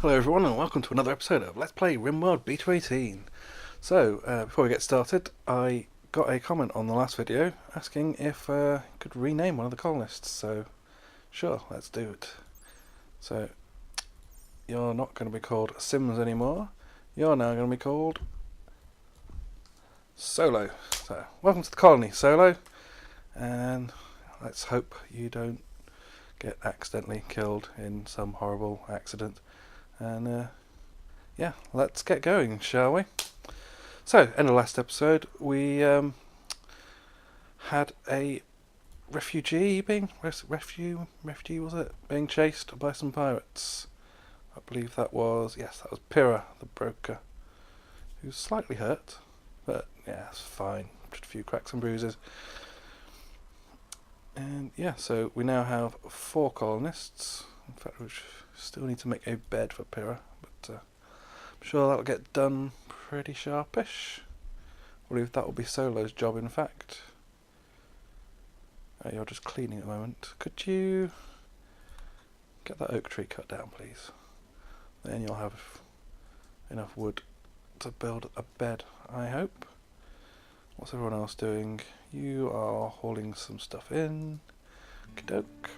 Hello everyone and welcome to another episode of Let's Play Rimworld Beta 18. So, before we get started, I got a comment on the last video asking if I could rename one of the colonists, so sure, let's do it. So, you're not going to be called Sims anymore, you're now going to be called Solo. So, welcome to the colony, Solo, and let's hope you don't get accidentally killed in some horrible accident. And yeah, let's get going, shall we? So, in the last episode, we had a refugee refugee was it? Being chased by some pirates. I believe that was Pyrrha, the broker, who's slightly hurt, but yeah, it's fine. Just a few cracks and bruises. And yeah, so we now have 4 colonists. In fact, we still need to make a bed for Pyrrha, but I'm sure that'll get done pretty sharpish. I believe that will be Solo's job, in fact. You're just cleaning at the moment. Could you get that oak tree cut down, please? Then you'll have enough wood to build a bed, I hope. What's everyone else doing? You are hauling some stuff in. Okey-doke.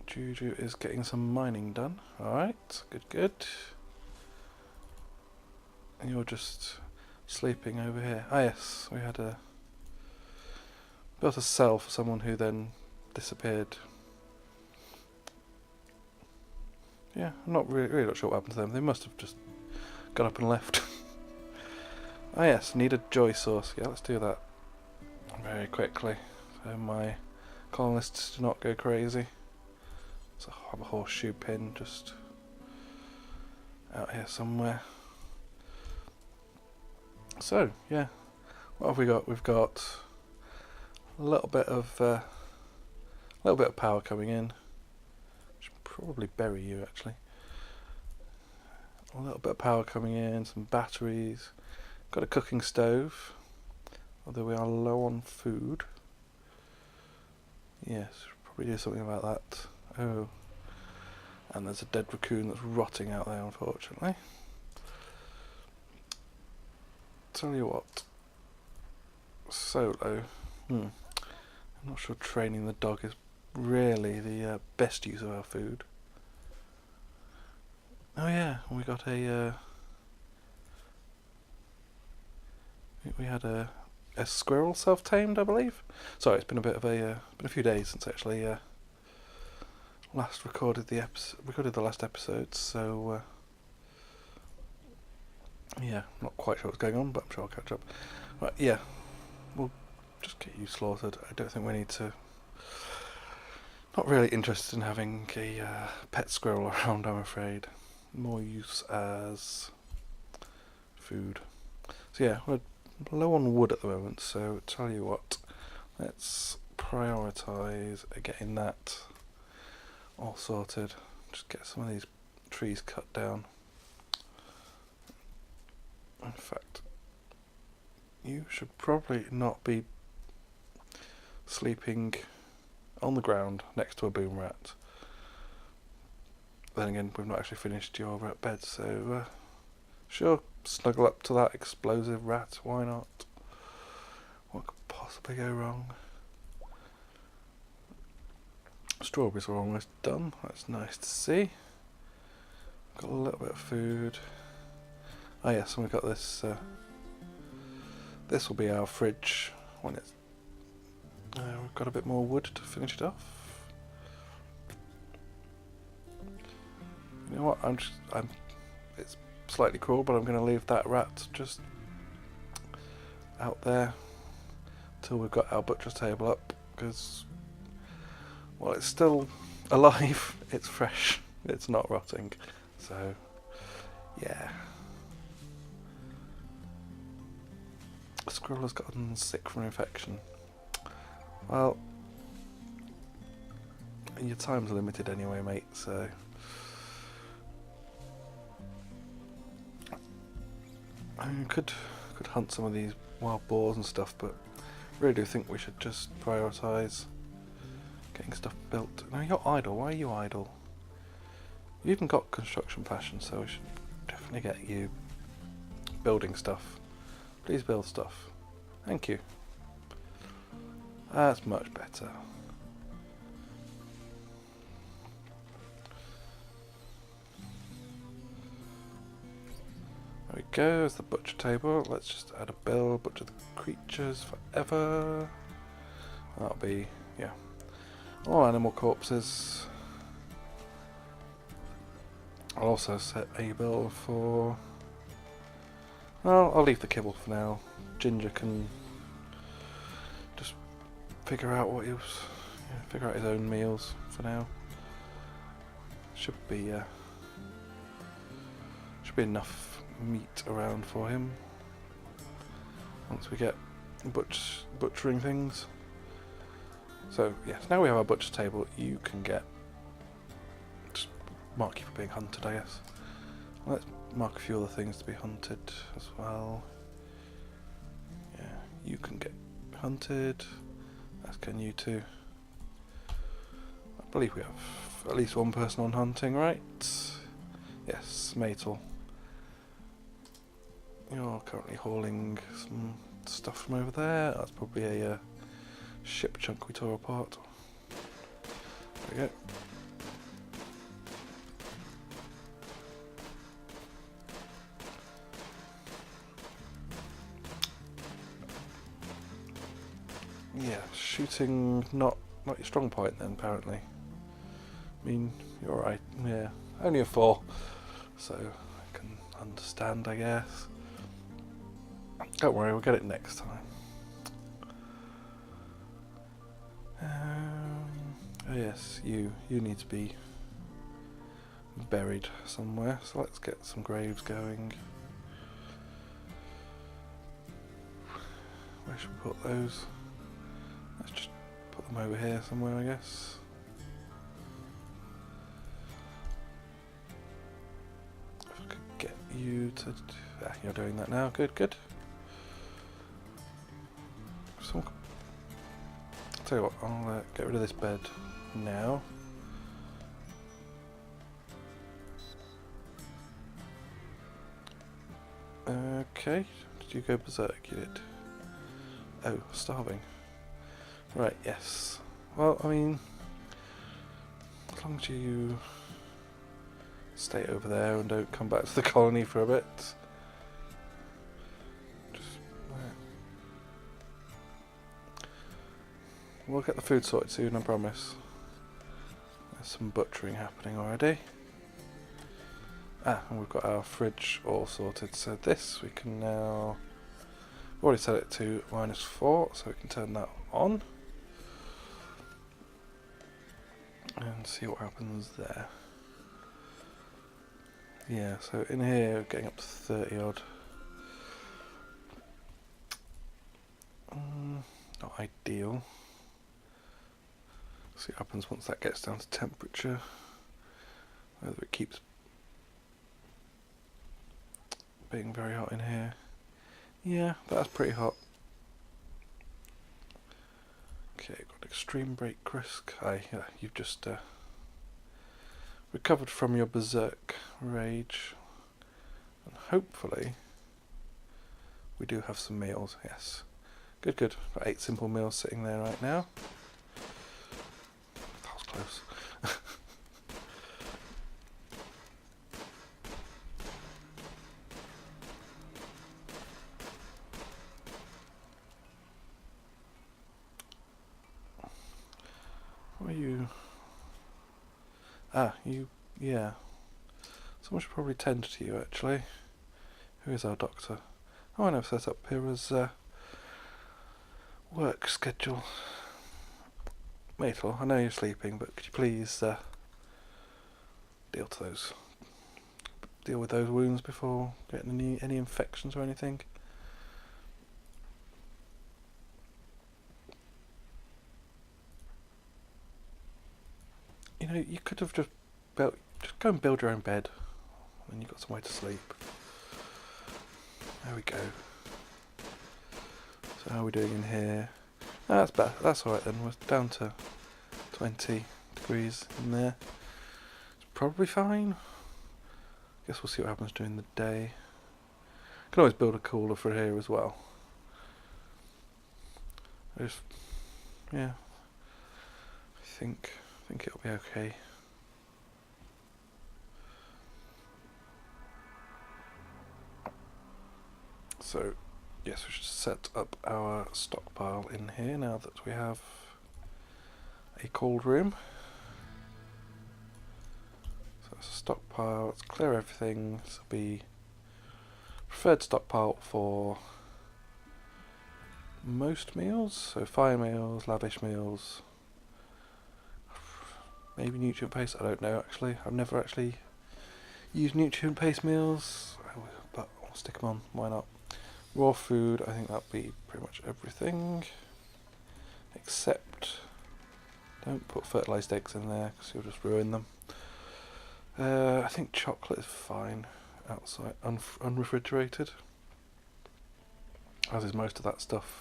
Juju is getting some mining done. Alright, good. And you're just sleeping over here. Ah yes, we had built a cell for someone who then disappeared. Yeah, I'm not really not sure what happened to them. They must have just got up and left. Ah yes, need a joy source. Yeah, let's do that very quickly, so my colonists do not go crazy. So I have a horseshoe pin just out here somewhere. So yeah, what have we got? We've got a little bit of power coming in. Should probably bury you actually. A little bit of power coming in, some batteries. Got a cooking stove, although we are low on food. Yes, probably do something about that. Oh, and there's a dead raccoon that's rotting out there, unfortunately. Tell you what, Solo, I'm not sure training the dog is really the best use of our food. Oh yeah, we got we had a squirrel self-tamed, I believe. Sorry, it's been a bit of been a few days since I actually last recorded the last episode, so yeah, not quite sure what's going on, but I'm sure I'll catch up. Right, yeah, we'll just get you slaughtered. I don't think we need to. Not really interested in having a pet squirrel around, I'm afraid. More use as food. So yeah, we're low on wood at the moment, so tell you what, let's prioritise getting that all sorted. Just get some of these trees cut down. In fact, you should probably not be sleeping on the ground next to a boom rat. Then again, we've not actually finished your rat bed, so sure, snuggle up to that explosive rat, why not? What could possibly go wrong? Strawberries are almost done, that's nice to see. Got a little bit of food. Ah yes, and we've got this, this will be our fridge when it's, we've got a bit more wood to finish it off. You know what, it's slightly cruel, but I'm going to leave that rat just out there till we've got our butcher's table up, because, well, it's still alive, it's fresh, it's not rotting, so yeah. The squirrel has gotten sick from infection. Well, your time's limited anyway, mate, so I could hunt some of these wild boars and stuff, but really do think we should just prioritise getting stuff built. No, you're idle. Why are you idle? You even got construction passion, so we should definitely get you building stuff. Please build stuff. Thank you. That's much better. There we go, there's the butcher table. Let's just add a bill, butcher the creatures forever. That'll be, yeah, all animal corpses. I'll also set a bill for, well, I'll leave the kibble for now. Ginger can just figure out what he was, figure out his own meals for now. Should be enough meat around for him once we get butchering things. So yes, now we have our butcher table. You can just mark you for being hunted, I guess. Let's mark a few other things to be hunted as well. Yeah, you can get hunted, as can you too. I believe we have at least one person on hunting, right? Yes, Matel. You're currently hauling some stuff from over there. That's probably a ship chunk we tore apart. There we go. Yeah, shooting not your strong point then, apparently. I mean, you're right. Yeah, only a 4, so I can understand, I guess. Don't worry, we'll get it next time. Oh yes, you need to be buried somewhere, so let's get some graves going. Where should we put those? Let's just put them over here somewhere, I guess. If I could get you to... you're doing that now, good, good. So, I'll tell you what, I'll get rid of this bed now. Okay, did you go berserk? You did. Oh, starving. Right, yes. Well, I mean, as long as you stay over there and don't come back to the colony for a bit. We'll get the food sorted soon, I promise. There's some butchering happening already. And we've got our fridge all sorted, so this we can now... We've already set it to -4, so we can turn that on. And see what happens there. Yeah, so in here, getting up to 30 odd. Not ideal. See what happens once that gets down to temperature. Whether it keeps being very hot in here. Yeah, that's pretty hot. Okay, got extreme break risk. Yeah, you've just recovered from your berserk rage. And hopefully we do have some meals, yes. Good, good. Got 8 simple meals sitting there right now. That was close. What are you? Yeah. Someone should probably tend to you, actually. Who is our doctor? Oh, I never set up Pyrrha's work schedule. Matel, I know you're sleeping, but could you please deal with those wounds before getting any infections or anything? You know, you could have just go and build your own bed, and you've got somewhere to sleep. There we go. So how are we doing in here? No, that's better. That's all right then. We're down to 20 degrees in there. It's probably fine. Guess we'll see what happens during the day. Can always build a cooler for here as well. Yeah, I think it'll be okay. So, yes, we should set up our stockpile in here now that we have a cold room. So it's a stockpile, let's clear everything. This will be preferred stockpile for most meals, so fire meals, lavish meals, maybe nutrient paste, I don't know actually. I've never actually used nutrient paste meals, but I'll stick them on, why not. Raw food, I think that'll be pretty much everything, except don't put fertilised eggs in there because you'll just ruin them. I think chocolate is fine outside, unrefrigerated, as is most of that stuff.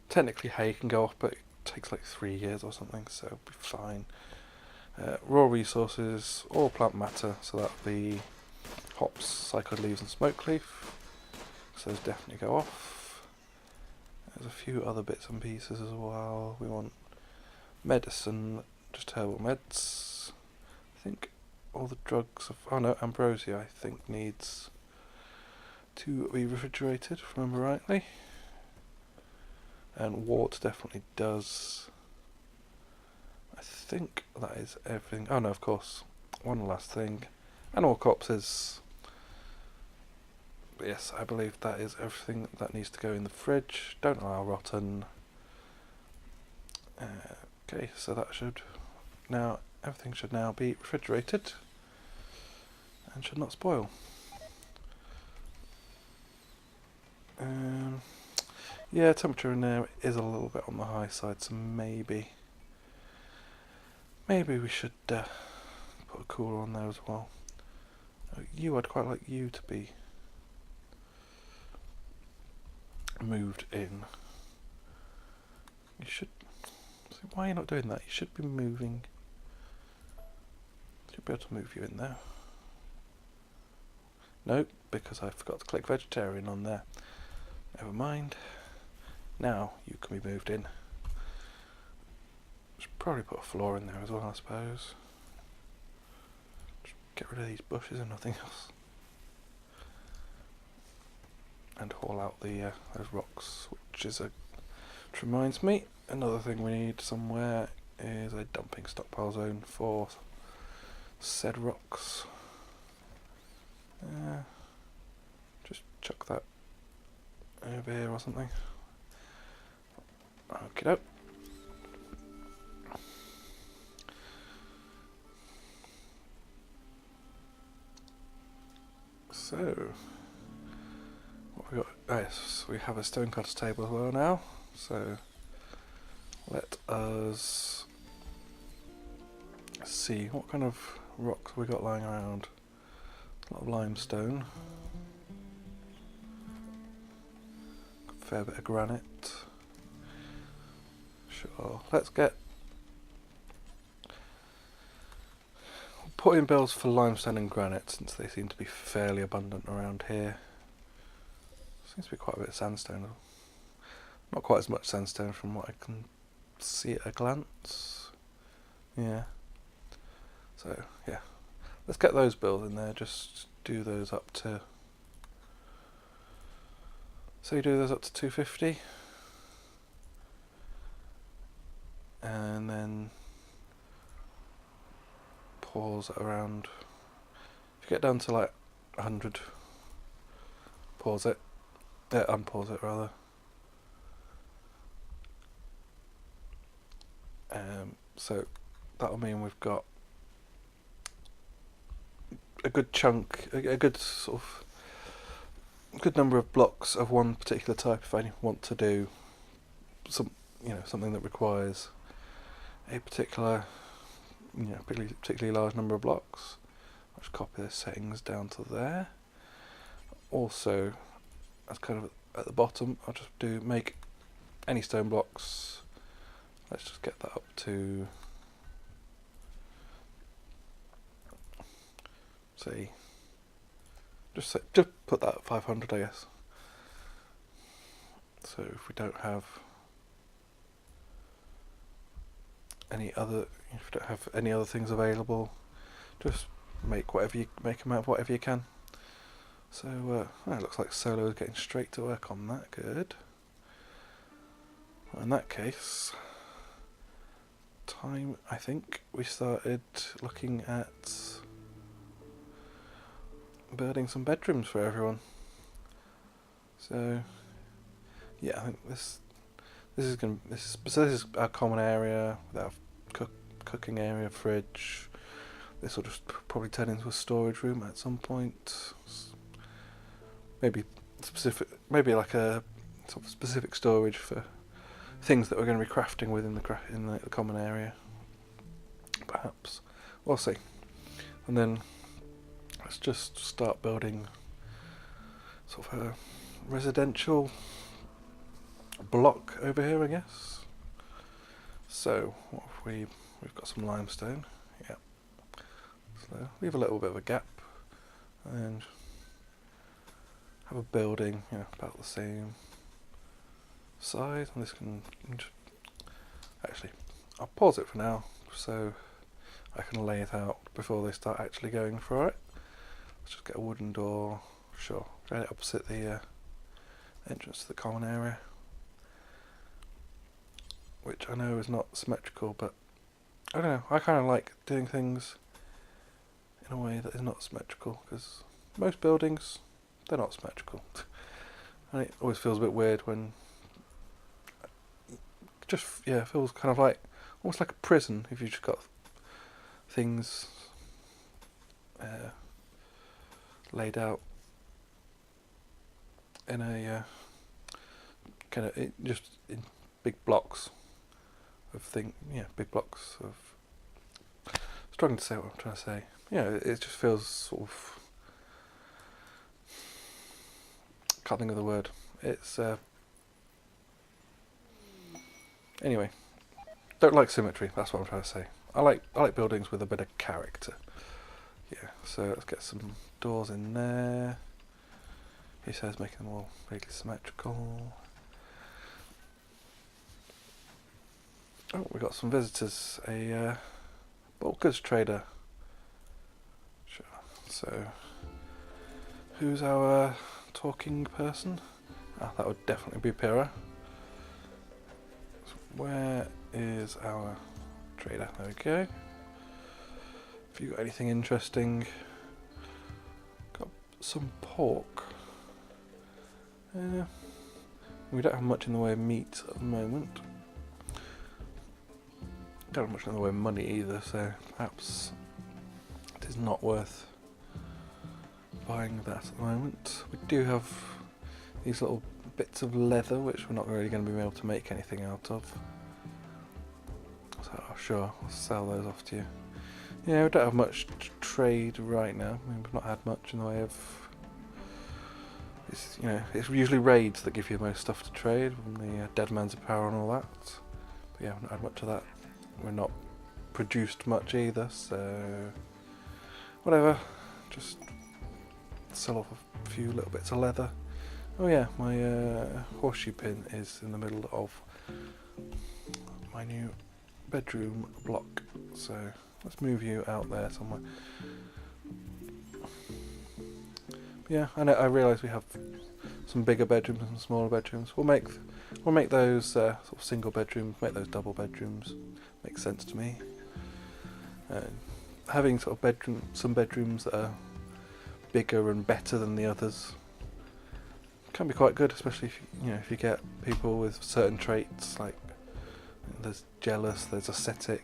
Technically hay can go off, but it takes like 3 years or something, so it'll be fine. Raw resources, all plant matter, so that'll be hops, cycled leaves and smoke leaf. So those definitely go off. There's a few other bits and pieces as well. We want medicine, just herbal meds. I think all the drugs of, oh no, ambrosia I think needs to be refrigerated, if I remember rightly. And wart definitely does. I think that is everything. Oh no, of course, one last thing. Animal corpses. Yes, I believe that is everything that needs to go in the fridge. Don't allow rotten. Okay, so that should now, everything should now be refrigerated and should not spoil. Yeah, temperature in there is a little bit on the high side, so maybe we should put a cooler on there as well. I'd quite like you to be moved in. You should. Why are you not doing that? You should be moving. Should be able to move you in there. No, because I forgot to click vegetarian on there. Never mind. Now you can be moved in. Should probably put a floor in there as well, I suppose. Just get rid of these bushes and nothing else. And haul out the those rocks, which reminds me, another thing we need somewhere is a dumping stockpile zone for said rocks. Just chuck that over here or something. Okay, doke. So. What we got? Oh yes, we have a stonecutter table as well now. So let us see what kind of rocks we got lying around. A lot of limestone, a fair bit of granite. Sure, let's put in bills for limestone and granite since they seem to be fairly abundant around here. Seems to be quite a bit of sandstone. Not quite as much sandstone from what I can see at a glance. Yeah. So, yeah. Let's get those bills in there. Just do those up to... So you do those up to 250. And then pause it around. If you get down to like 100, pause it. Unpause it rather. So that'll mean we've got a good chunk, a good sort of good number of blocks of one particular type. If I want to do something that requires a particular, particularly large number of blocks, I'll just copy the settings down to there. Also, as kind of at the bottom, I'll just make any stone blocks. Let's just get that up to say, just put that at 500, I guess. So if we don't have any other things available, just make them out of whatever you can. So it looks like Solo is getting straight to work on that. Good. Well, in that case, I think we started looking at building some bedrooms for everyone. So yeah, I think this is our common area with our cooking area, fridge. This will just probably turn into a storage room at some point. Maybe like a sort of specific storage for things that we're going to be crafting within the common area. Perhaps we'll see. And then let's just start building sort of a residential block over here, I guess. So what if we've got some limestone. Yeah. So leave a little bit of a gap and have a building, about the same size. And this can actually, I'll pause it for now so I can lay it out before they start actually going for it. Let's just get a wooden door, sure, right opposite the entrance to the common area, which I know is not symmetrical, but I don't know, I kind of like doing things in a way that is not symmetrical, because most buildings, they're not symmetrical. And it always feels a bit weird when it feels kind of like almost like a prison if you've just got things laid out in a just in big blocks of big blocks of. Struggling to say what I'm trying to say. It just feels sort of. Can't think of the word. It's anyway. Don't like symmetry. That's what I'm trying to say. I like buildings with a bit of character. Yeah. So let's get some doors in there. He says making them all really symmetrical. Oh, we got some visitors. A bulk goods trader. Sure. So, who's our talking person? That would definitely be Pyrrha. So where is our trader? There we go. Have you got anything interesting? Got some pork. We don't have much in the way of meat at the moment. Don't have much in the way of money either, so perhaps it is not worth buying that at the moment. We do have these little bits of leather which we're not really going to be able to make anything out of. So sure, I'll sell those off to you. Yeah, we don't have much to trade right now. I mean, we've not had much in the way of. It's usually raids that give you the most stuff to trade, from the dead man's apparel and all that. But yeah, we've not had much of that. We're not produced much either, so whatever. Just sell off a few little bits of leather. Oh yeah, my horseshoe pin is in the middle of my new bedroom block, so let's move you out there somewhere. Yeah, I realise we have some bigger bedrooms and some smaller bedrooms. We'll make those sort of single bedrooms, make those double bedrooms. Makes sense to me. Having sort of some bedrooms that are bigger and better than the others can be quite good, especially if you get people with certain traits, like there's jealous, there's ascetic.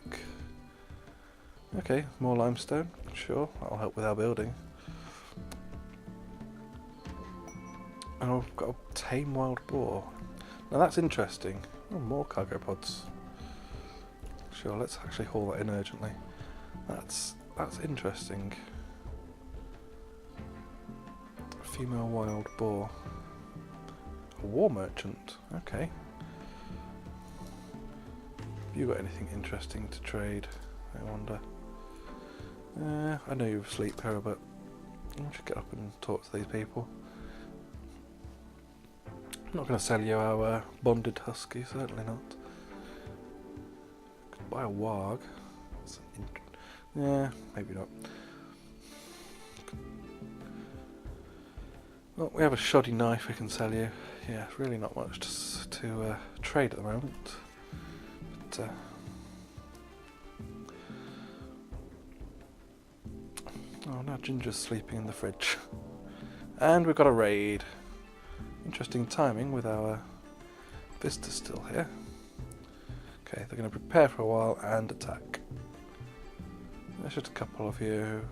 Okay, more limestone, sure, that'll help with our building. And I've got a tame wild boar. Now that's interesting. Oh, more cargo pods. Sure, let's actually haul that in urgently. That's interesting. A female wild boar. A war merchant. Okay. Have you got anything interesting to trade? I wonder. I know you're asleep, Pyrrha, but I should get up and talk to these people. I'm not going to sell you our bonded husky, certainly not. Could buy a warg. Yeah, maybe not. Well, we have a shoddy knife we can sell you. Yeah, really not much to trade at the moment. But, oh, now Ginger's sleeping in the fridge. And we've got a raid. Interesting timing with our visitors still here. Okay, they're going to prepare for a while and attack. There's just a couple of you.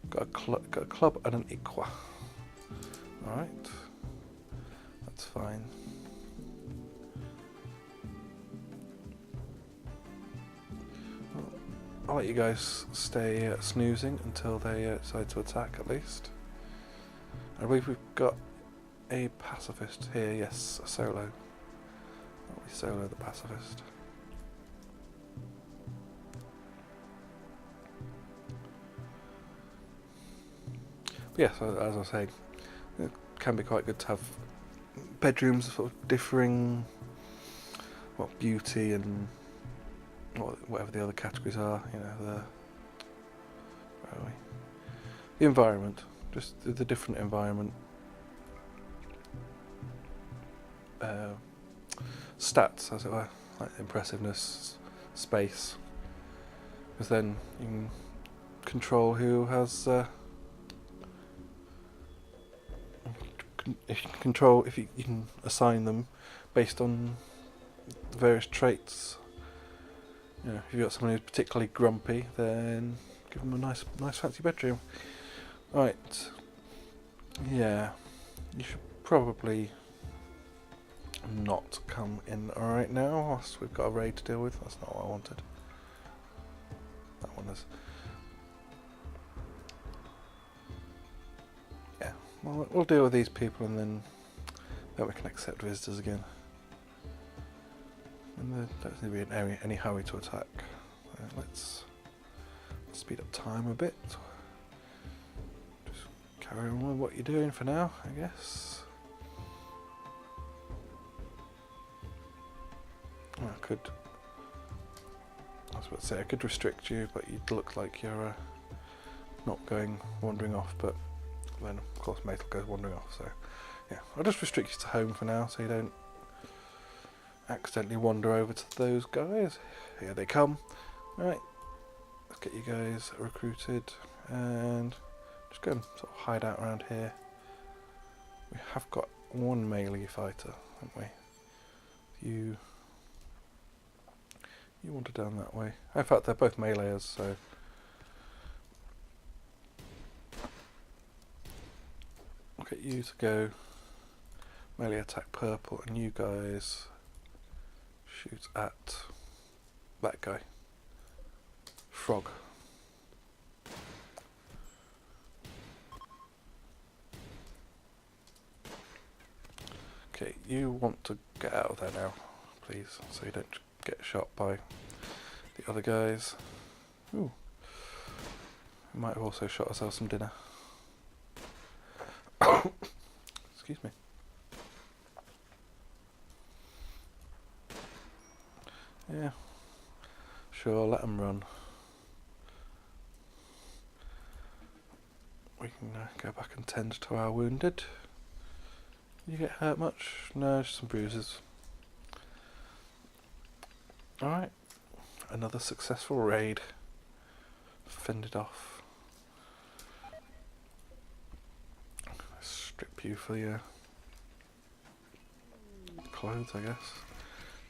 Got a club and an equa. Alright. That's fine. Well, I'll let you guys stay snoozing until they decide to attack at least. I believe we've got a pacifist here, yes, a solo. I'll be solo the pacifist. But yeah, so as I was saying, it can be quite good to have bedrooms of sort of differing, well, beauty and whatever the other categories are, you know, where are we? The environment, just the different environment stats, as it were, like impressiveness, space, because then you can control who has if you can assign them based on the various traits. You know, if you've got someone who's particularly grumpy, then give them a nice fancy bedroom. Right. Yeah. You should probably not come in right now, whilst we've got a raid to deal with. That's not what I wanted. That one is. Yeah. Well, we'll deal with these people and then we can accept visitors again. And there doesn't seem to be any hurry to attack. Let's speed up time a bit. Just carry on with what you're doing for now, I guess. I was about to say I could restrict you, but you'd look like you're not wandering off. But then, of course, Mate will go wandering off. So, yeah, I'll just restrict you to home for now, so you don't accidentally wander over to those guys. Here they come. Right, let's get you guys recruited and just go and sort of hide out around here. We have got one melee fighter, haven't we? You wander down that way. In fact, they're both meleeers, so I'll get you to go melee attack purple, and you guys shoot at that guy. Frog. Okay, you want to get out of there now, please, so you don't get shot by the other guys. Ooh. We might have also shot ourselves some dinner. Excuse me. Yeah. Sure, let them run. We can go back and tend to our wounded. Did you get hurt much? No, just some bruises. Alright. Another successful raid. Fended off. Strip you for your clothes, I guess.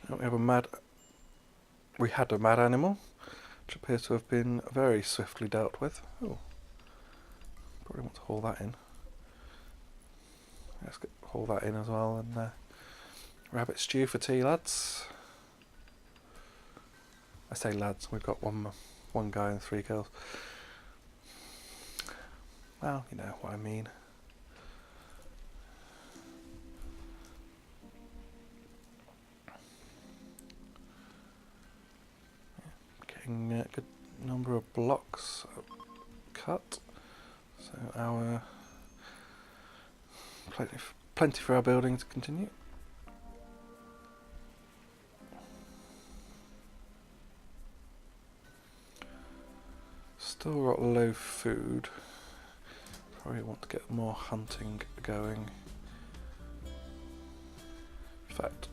Now we have we had a mad animal, which appears to have been very swiftly dealt with. Oh, probably want to haul that in. Let's haul that in as well, and rabbit stew for tea, lads. I say lads, we've got one guy and 3 girls. Well, you know what I mean. Getting a good number of blocks cut, So our plenty for our building to continue. Still got low food. Probably want to get more hunting going. In fact,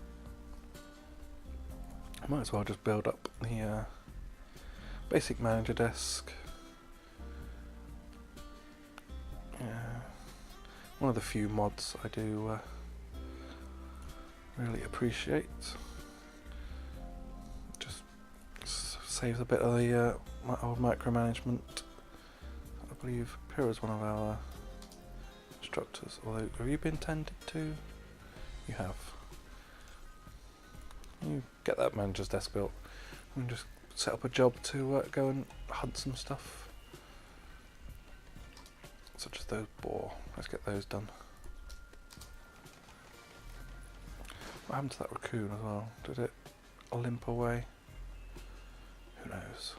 I might as well just build up the basic manager desk. One of the few mods I do really appreciate. Just saves a bit of the old micromanagement. I believe Pyrrha's one of our instructors, although have you been tended to? You have. You get that manager's desk built and just set up a job to go and hunt some stuff. Such as those boar. Let's get those done. What happened to that raccoon as well? Did it limp away? Who knows?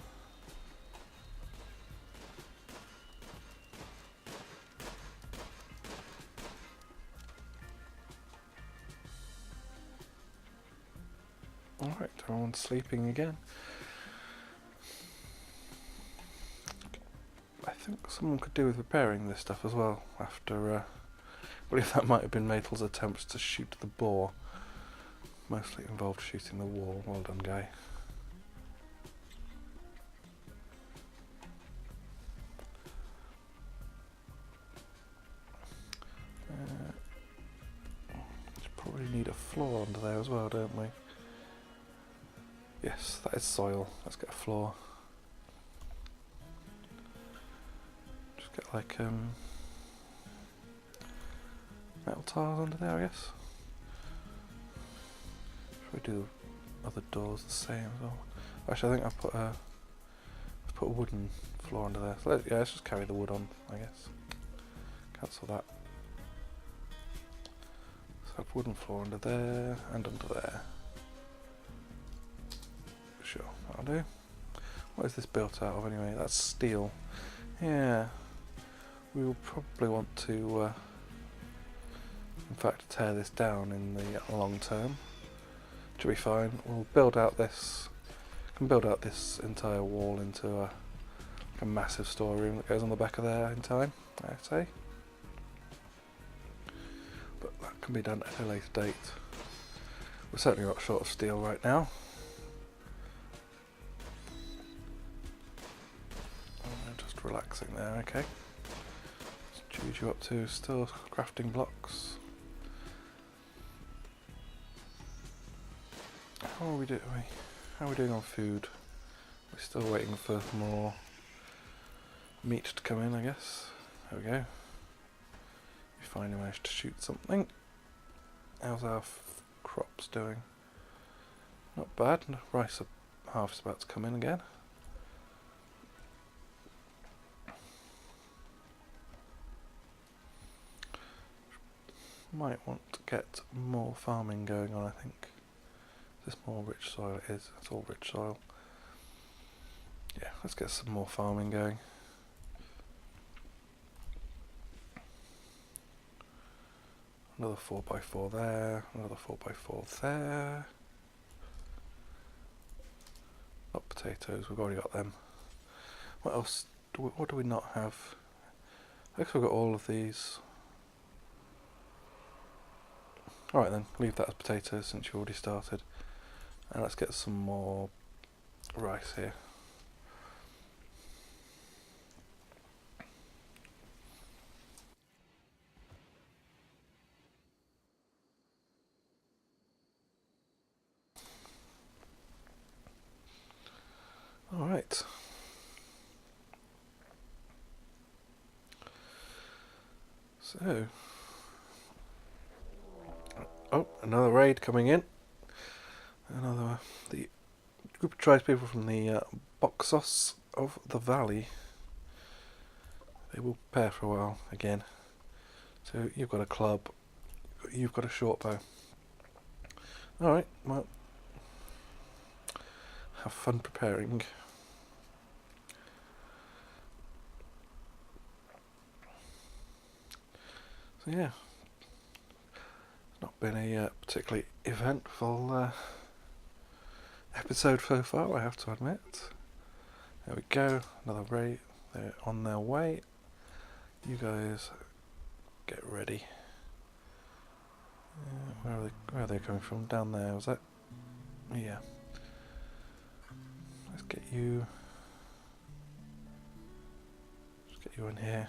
Alright, everyone's sleeping again. I think someone could do with repairing this stuff as well after, I believe that might have been Maytel's attempts to shoot the boar. Mostly involved shooting the wall. Well done, guy. Probably need a floor under there as well, don't we? Yes, that is soil. Let's get a floor. Just get like metal tiles under there, I guess. Should we do other doors the same as well? Actually, I think let's put a wooden floor under there. So let's just carry the wood on, I guess. Cancel that. So I have wooden floor under there and under there. Sure, that'll do. What is this built out of anyway? That's steel. Yeah. We will probably want to, in fact, tear this down in the long term. Should be fine. We'll build out this. Can build out this entire wall into a massive storeroom that goes on the back of there in time, I'd say. But that can be done at a later date. We're certainly not short of steel right now. Just relaxing there, okay. Let's choose you up to still crafting blocks. How are we doing? How are we doing on food? We're still waiting for more meat to come in, I guess. There we go. We finally managed to shoot something. How's our crops doing? Not bad. Rice half's about to come in again. Might want to get more farming going on, I think. This more rich soil it is. It's all rich soil. Yeah, let's get some more farming going. Another 4x4 there, another 4x4 there. Not potatoes, we've already got them. What else? What do we not have? I guess we've got all of these. Alright then, leave that as potatoes since you already started. And let's get some more rice here. Alright. So. Oh, another raid coming in. The group of tribespeople from the Boxos of the Valley. They will prepare for a while again. So you've got a club, you've got a short bow. Alright, well, have fun preparing. So yeah, it's not been a particularly eventful episode so far, I have to admit. There we go, another raid. They're on their way. You guys get ready. Where are they coming from? Down there, was that? Yeah. Let's get you in here.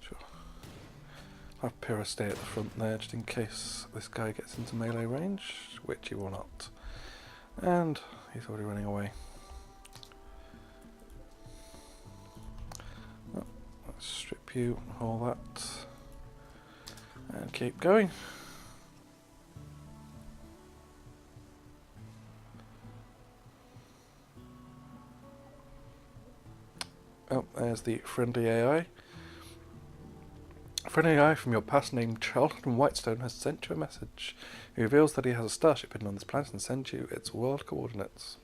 Sure. I'll have Pyrrha stay at the front there just in case this guy gets into melee range, which he will not. And he's already running away. Well, let's strip you, all that, and keep going. Oh, there's the friendly AI. A friendly AI from your past named Charlton Whitestone has sent you a message. He reveals that he has a starship hidden on this planet and sends you its world coordinates.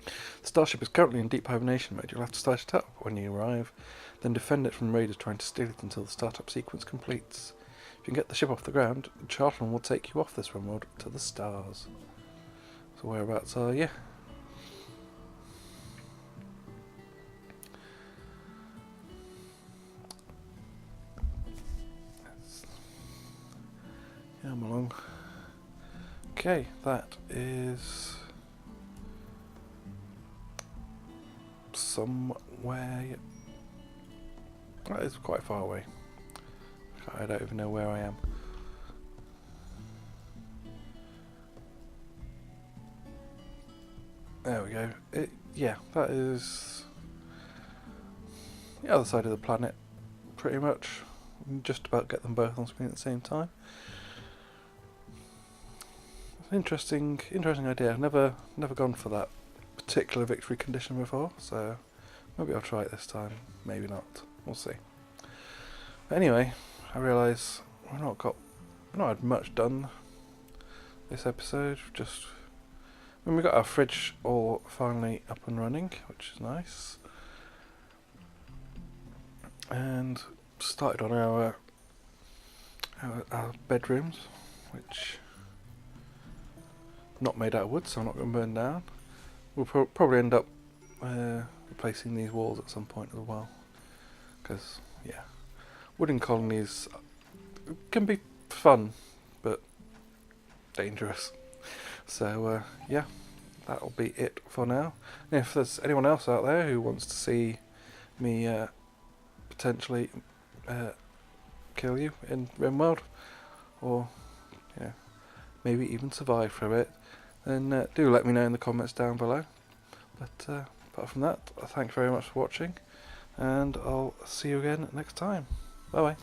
The starship is currently in deep hibernation mode. You'll have to start it up when you arrive, then defend it from raiders trying to steal it until the startup sequence completes. If you can get the ship off the ground, Charlton will take you off this Rimworld to the stars. So whereabouts are you? Come along. Okay, that is somewhere. That is quite far away. I don't even know where I am. There we go. Yeah, that is the other side of the planet, pretty much. Just about get them both on screen at the same time. Interesting idea. I've never gone for that particular victory condition before, so maybe I'll try it this time. Maybe not. We'll see. But anyway, I realise we've not had much done this episode. We got our fridge all finally up and running, which is nice, and started on our bedrooms, which. Not made out of wood, so I'm not going to burn down. We'll probably end up replacing these walls at some point as well, because yeah, wooden colonies can be fun but dangerous. So yeah, that'll be it for now. And if there's anyone else out there who wants to see me potentially kill you in Rimworld, or yeah, maybe even survive from it, then do let me know in the comments down below. But apart from that, thanks very much for watching, and I'll see you again next time. Bye bye.